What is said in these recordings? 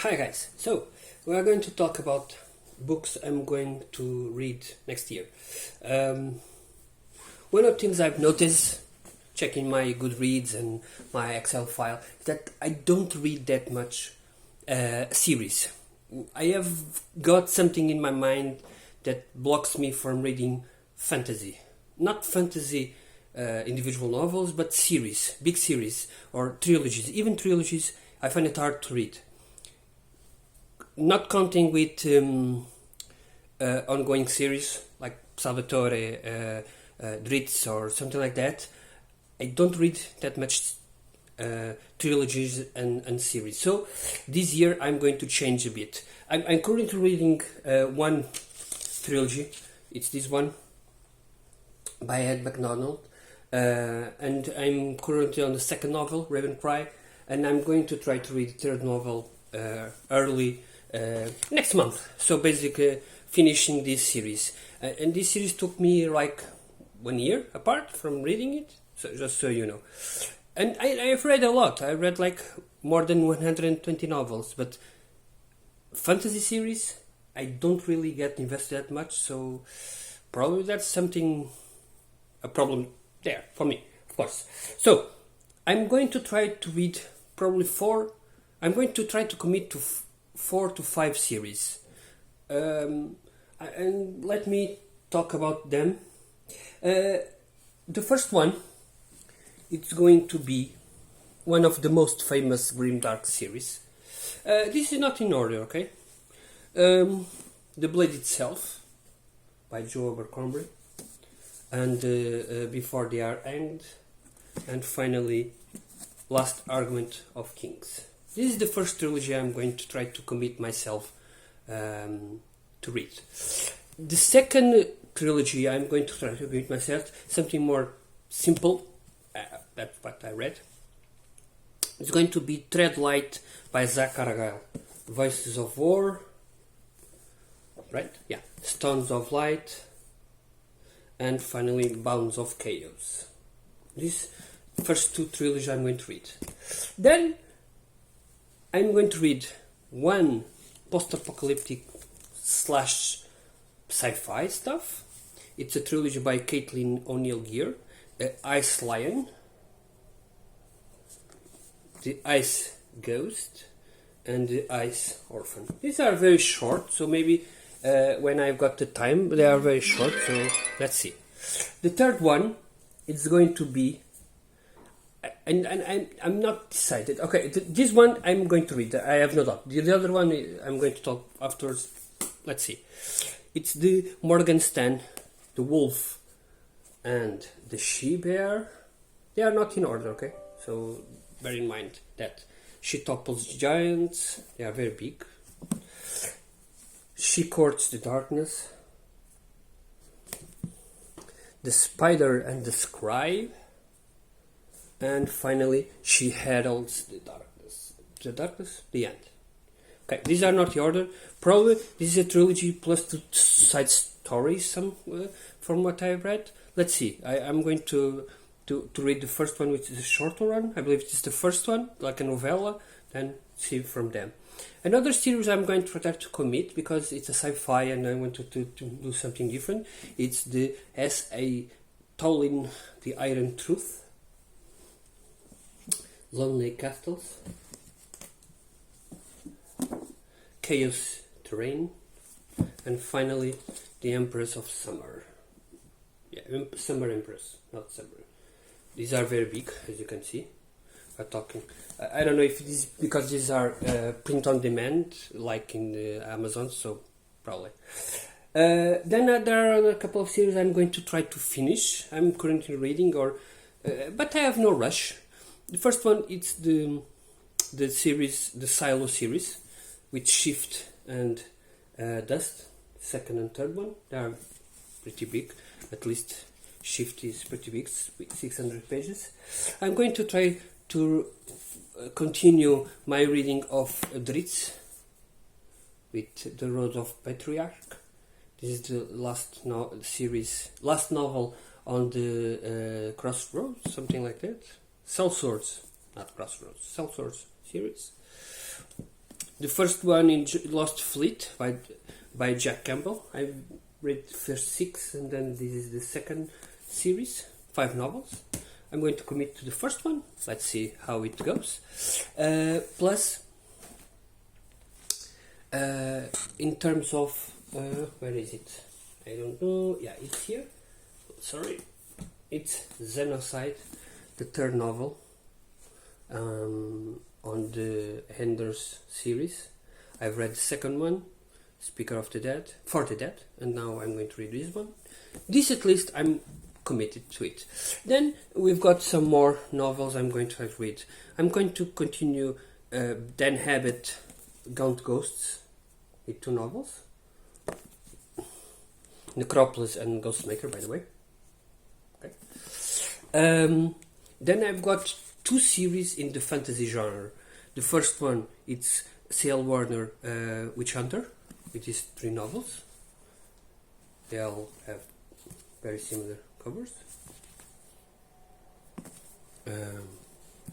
Hi guys, so we are going to talk about books I'm going to read next year. One of the things I've noticed checking my Goodreads and my Excel file is that I don't read that much series. I have got something in my mind that blocks me from reading fantasy. Not fantasy individual novels, but series, big series or trilogies. Even trilogies I find it hard to read. Not counting with ongoing series like Salvatore, Drizzt or something like that, I don't read that much trilogies and series. So this year I'm going to change a bit. I'm currently reading one trilogy. It's this one by Ed McDonald, and I'm currently on the second novel, Raven Cry, and I'm going to try to read the third novel early next month. So basically finishing this series, and this series took me like 1 year apart from reading it, so just so you know. And I've read a lot. I read like more than 120 novels, but fantasy series I don't really get invested that much, so probably that's a problem there for me, of course. So I'm going to try to read probably I'm going to try to commit to 4 to 5 series, and let me talk about them. The first one, it's going to be one of the most famous grimdark series. This is not in order, okay? The Blade Itself by Joe Abercrombie, and Before They Are Hanged, and finally Last Argument of Kings. This is the first trilogy I'm going to try to commit myself to read. The second trilogy I'm going to try to commit myself something more simple. That's what I read. It's going to be Treadlight by Zach Caragile. Voices of War, right? Yeah. Stones of Light, and finally Bounds of Chaos. These first two trilogies I'm going to read. Then I'm going to read one post-apocalyptic / sci-fi stuff. It's a trilogy by Caitlin O'Neill Gear, Ice Lion, The Ice Ghost, and The Ice Orphan. These are very short, so maybe when I've got the time, they are very short, so let's see. The third one is going to be, and I'm not decided. Okay, this one I'm going to read. I have no doubt. The other one I'm going to talk afterwards. Let's see. It's the Morgenstern, the Wolf, and the She-Bear. They are not in order, okay? So bear in mind that she topples giants. They are very big. She courts the darkness. The Spider and the Scribe. And finally, She Heralds the Darkness. The darkness? The end. Okay, these are not the order. Probably this is a trilogy plus 2 side stories from what I've read. Let's see. I'm going to read the first one, which is a shorter one. I believe it's the first one, like a novella. Then see from them. Another series I'm going to try to commit because it's a sci-fi and I want to do something different. It's the S.A. Tolkien, The Iron Truth, Lonely Castles, Chaos Terrain, and finally The Empress of Summer. Yeah, Summer Empress, not Summer. These are very big, as you can see. We're talking. I don't know if it is because these are print on demand, like in the Amazon, so probably. Then there are a couple of series I'm going to try to finish. I'm currently reading, but I have no rush. The first one is the series, the Silo series, with Shift and Dust. Second and third one, they are pretty big. At least Shift is pretty big, with 600 pages. I'm going to try to continue my reading of Drizzt with The Road of Patriarch. This is the last novel on the Crossroads, something like that. Sellswords, not Crossroads, Sellswords series. The first one in Lost Fleet by Jack Campbell. I've read first 6, and then this is the second series, 5 novels. I'm going to commit to the first one. Let's see how it goes. Plus, in terms of where is it? I don't know. Yeah, it's here. Sorry, it's Xenocide, the third novel on the Enders series. I've read the second one, Speaker of the Dead, For the Dead, and now I'm going to read this one. This at least I'm committed to it. Then we've got some more novels I'm going to read. I'm going to continue Dan Habit, Gaunt Ghosts, with 2 novels. Necropolis and Ghostmaker, by the way. Okay. Then I've got 2 series in the fantasy genre. The first one, it's C.L. Warner, Witch Hunter, which is 3 novels. They all have very similar covers.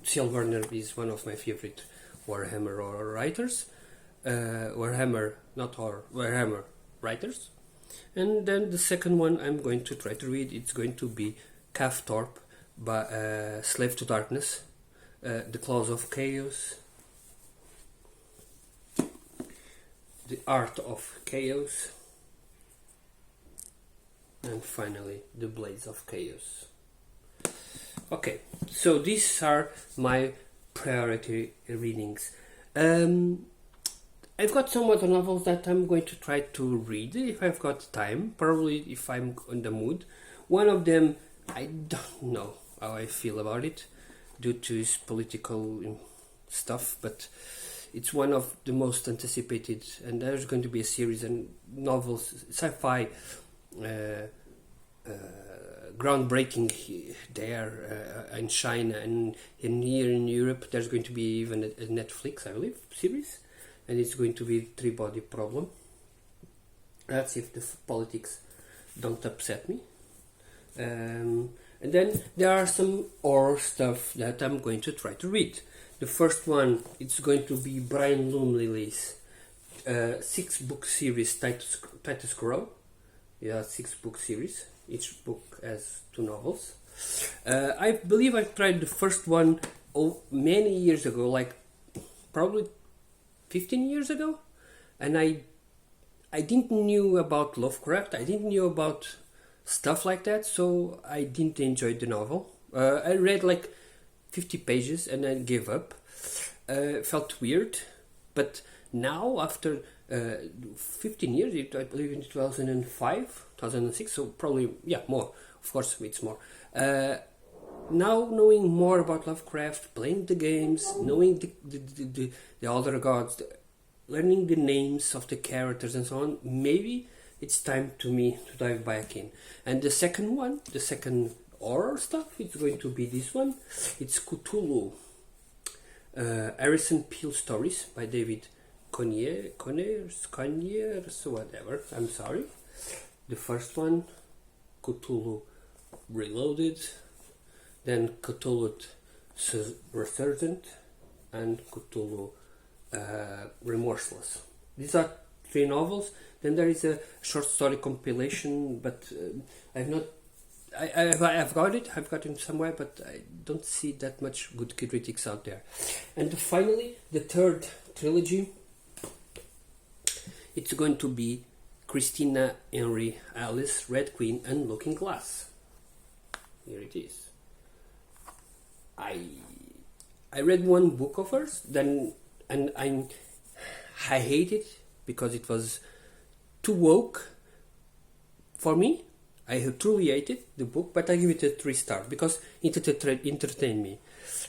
C.L. Warner is one of my favorite Warhammer horror writers. Warhammer writers. And then the second one I'm going to try to read, it's going to be Calf Thorpe by Slave to Darkness, The Claws of Chaos, The Art of Chaos, and finally The Blades of Chaos. Okay, so these are my priority readings. I've got some other novels that I'm going to try to read if I've got time, probably if I'm in the mood. One of them, I don't know how I feel about it due to its political stuff, but it's one of the most anticipated, and there's going to be a series and novels, sci-fi, groundbreaking there in China, and here in Europe there's going to be even a Netflix, I believe, series, and it's going to be Three-Body Problem. That's if the politics don't upset me. And then there are some horror stuff that I'm going to try to read. The first one, it's going to be Brian Lumley's 6-book series, Titus Crow. Yeah, 6-book series. Each book has 2 novels. I believe I tried the first one many years ago, like probably 15 years ago, and I didn't knew about Lovecraft. I didn't knew about stuff like that, so I didn't enjoy the novel. I read like 50 pages and I gave up. Felt weird, but now after 15 years, I believe in 2005, 2006, so probably, yeah, more. Of course, it's more. Now knowing more about Lovecraft, playing the games, knowing the other gods, learning the names of the characters and so on, maybe it's time to me to dive back in. And the second one, the second horror stuff, it's going to be this one. It's Cthulhu, Harrison Peel Stories by David Conyers, whatever, I'm sorry. The first one, Cthulhu Reloaded, then Cthulhu Resurgent, and Cthulhu Remorseless. These are 3 novels. Then there is a short story compilation, but I've got it somewhere, but I don't see that much good critics out there. And finally, the third trilogy, it's going to be Christina Henry Alice, Red Queen, and Looking Glass. Here it is. I read one book of hers, and I hate it because it was too woke for me. I truly hated the book, but I give it a 3 star because it entertained me.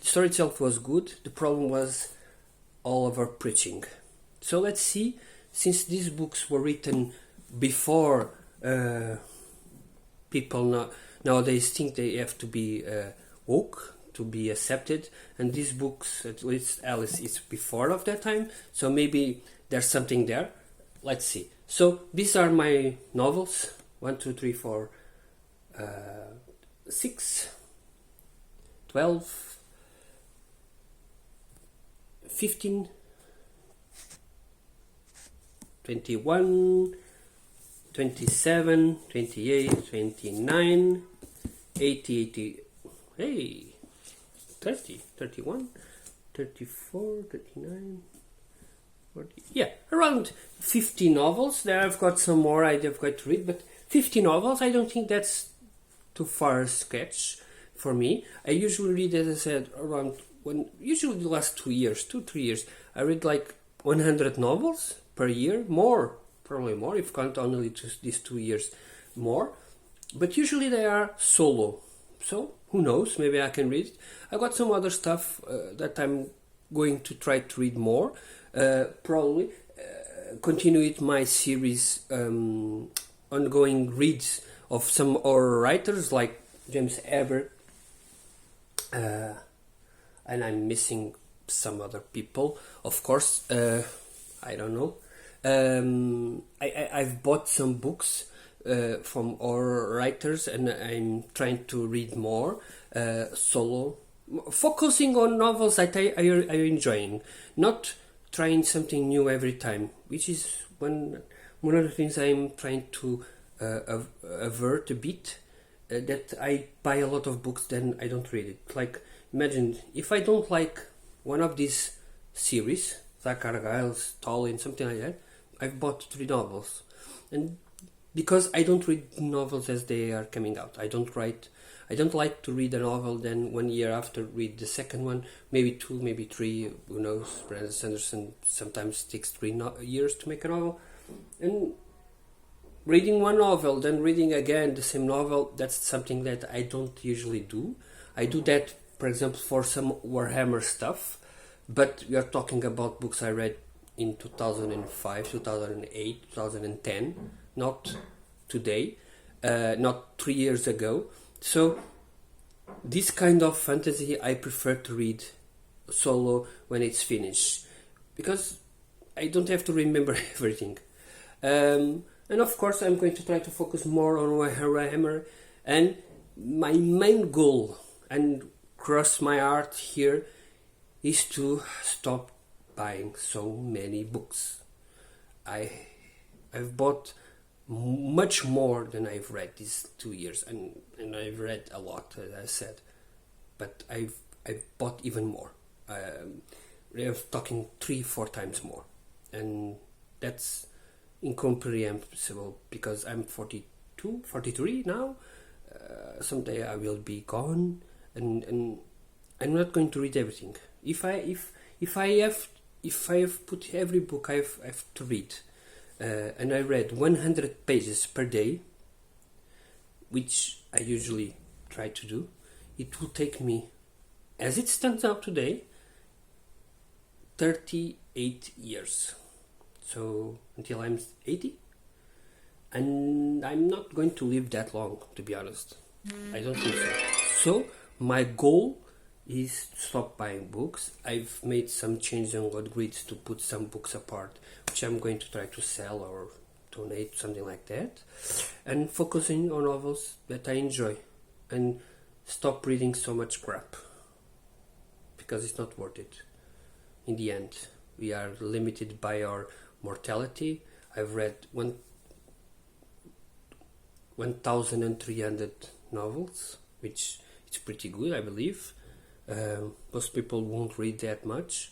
The story itself was good. The problem was all of her preaching. So let's see, since these books were written before people nowadays think they have to be woke to be accepted, and these books, at least Alice, is before of that time, so maybe there's something there. Let's see. So these are my novels: 1, 2, 3, 4, 6, 12, 15, 21, 27, 28, 29, 80, 80, hey, 30, 31, 34, 39, 40, yeah, around 50 novels. There I've got some more I've got to read, but 50 novels, I don't think that's too far a sketch for me. I usually read, as I said, usually the last 2 years, 3 years, I read like 100 novels per year, more, probably more, if count only these 2 years more. But usually they are solo. So, who knows, maybe I can read it. I got some other stuff that I'm going to try to read more. Probably continue with my series, ongoing reads of some horror writers like James Herbert, and I'm missing some other people, of course. I don't know. I've bought some books from horror writers, and I'm trying to read more solo, focusing on novels that I enjoying, not trying something new every time, which is one of the things I'm trying to avert a bit. That I buy a lot of books, then I don't read it. Like, imagine if I don't like one of these series, Zachary Giles, Tolkien, something like that, I've bought 3 novels, and because I don't read novels as they are coming out, I don't like to read a novel, then 1 year after read the second one, maybe 2, maybe 3, who knows. Brandon Sanderson sometimes takes 3 years to make a novel, and reading one novel, then reading again the same novel, that's something that I don't usually do. I do that, for example, for some Warhammer stuff, but we are talking about books I read in 2005, 2008, 2010, not today, not 3 years ago. So this kind of fantasy I prefer to read solo when it's finished, because I don't have to remember everything. And of course I'm going to try to focus more on Warhammer, and my main goal, and cross my heart here, is to stop buying so many books. I've bought much more than I've read these 2 years, and I've read a lot, as I said, but I've bought even more. I'm talking 3-4 times more, and that's incomprehensible, because I'm 42, 43 now. Someday I will be gone, and I'm not going to read everything. If I have put every book I have to read, and I read 100 pages per day, which I usually try to do, it will take me, as it stands out today, 38 years. So until I'm 80, and I'm not going to live that long, to be honest. I don't think so. So my goal is to stop buying books. I've made some changes on Goodreads to put some books apart, which I'm going to try to sell or donate, something like that, and focusing on novels that I enjoy, and stop reading so much crap, because it's not worth it. In the end, we are limited by our mortality. I've read 1,300 novels, which is pretty good, I believe. Most people won't read that much,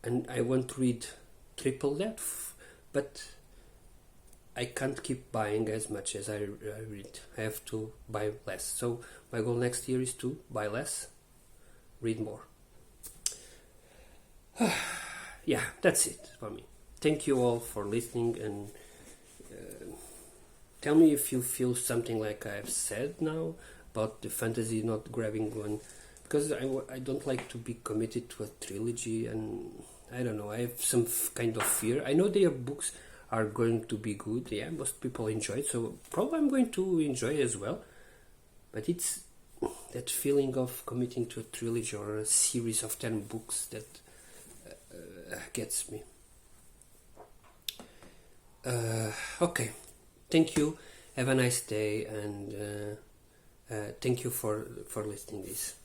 and I want to read triple that, but I can't keep buying as much as I read. I have to buy less. So my goal next year is to buy less, read more. Yeah, that's it for me. Thank you all for listening, and tell me if you feel something like I've said now about the fantasy not grabbing one, because I don't like to be committed to a trilogy, and I don't know, I have some kind of fear. I know their books are going to be good, yeah, most people enjoy it, so probably I'm going to enjoy as well, but it's that feeling of committing to a trilogy or a series of 10 books that gets me. Okay, thank you, have a nice day, and thank you for listening this.